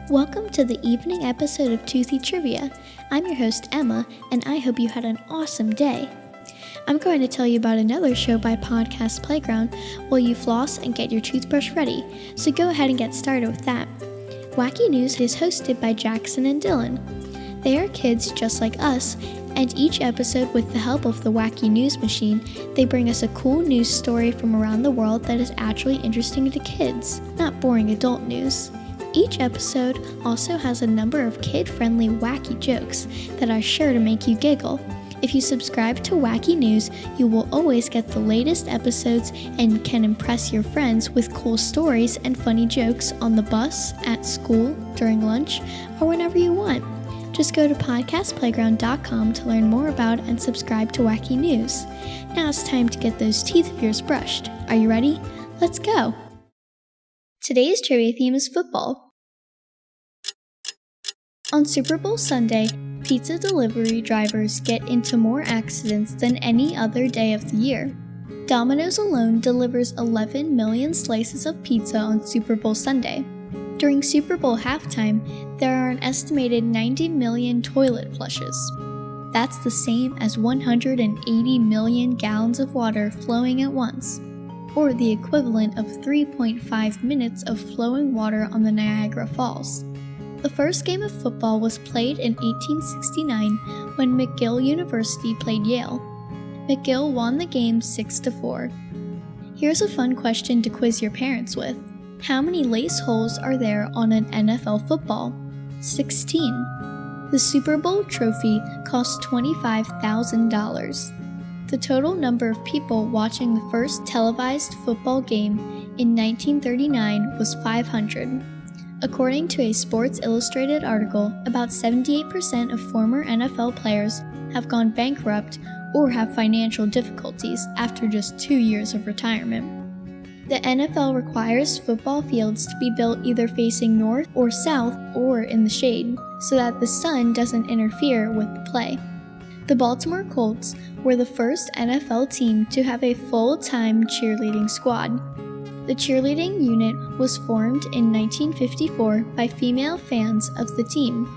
Welcome to the evening episode of Toothy Trivia. I'm your host, Emma, and I hope you had an awesome day. I'm going to tell you about another show by Podcast Playground while you floss and get your toothbrush ready, so go ahead and get started with that. Wacky News is hosted by Jackson and Dylan. They are kids just like us, and each episode, with the help of the Wacky News machine, they bring us a cool news story from around the world that is actually interesting to kids, not boring adult news. Each episode also has a number of kid-friendly wacky jokes that are sure to make you giggle. If you subscribe to Wacky News, you will always get the latest episodes and can impress your friends with cool stories and funny jokes on the bus, at school, during lunch, or whenever you want. Just go to podcastplayground.com to learn more about and subscribe to Wacky News. Now it's time to get those teeth of yours brushed. Are you ready? Let's go! Today's trivia theme is football. On Super Bowl Sunday, pizza delivery drivers get into more accidents than any other day of the year. Domino's alone delivers 11 million slices of pizza on Super Bowl Sunday. During Super Bowl halftime, there are an estimated 90 million toilet flushes. That's the same as 180 million gallons of water flowing at once, or the equivalent of 3.5 minutes of flowing water on the Niagara Falls. The first game of football was played in 1869 when McGill University played Yale. McGill won the game 6-4. Here's a fun question to quiz your parents with. How many lace holes are there on an NFL football? 16. The Super Bowl trophy cost $25,000. The total number of people watching the first televised football game in 1939 was 500. According to a Sports Illustrated article, about 78% of former NFL players have gone bankrupt or have financial difficulties after just 2 years of retirement. The NFL requires football fields to be built either facing north or south or in the shade, so that the sun doesn't interfere with the play. The Baltimore Colts were the first NFL team to have a full-time cheerleading squad. The cheerleading unit was formed in 1954 by female fans of the team.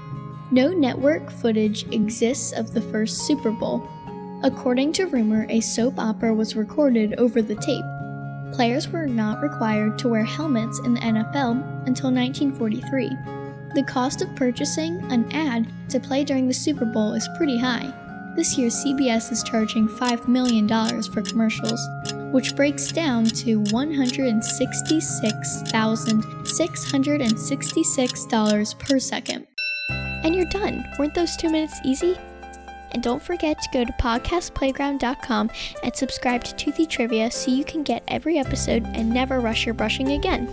No network footage exists of the first Super Bowl. According to rumor, a soap opera was recorded over the tape. Players were not required to wear helmets in the NFL until 1943. The cost of purchasing an ad to play during the Super Bowl is pretty high. This year, CBS is charging $5 million for commercials, which breaks down to $166,666 per second. And you're done. Weren't those 2 minutes easy? And don't forget to go to podcastplayground.com and subscribe to Toothy Trivia so you can get every episode and never rush your brushing again.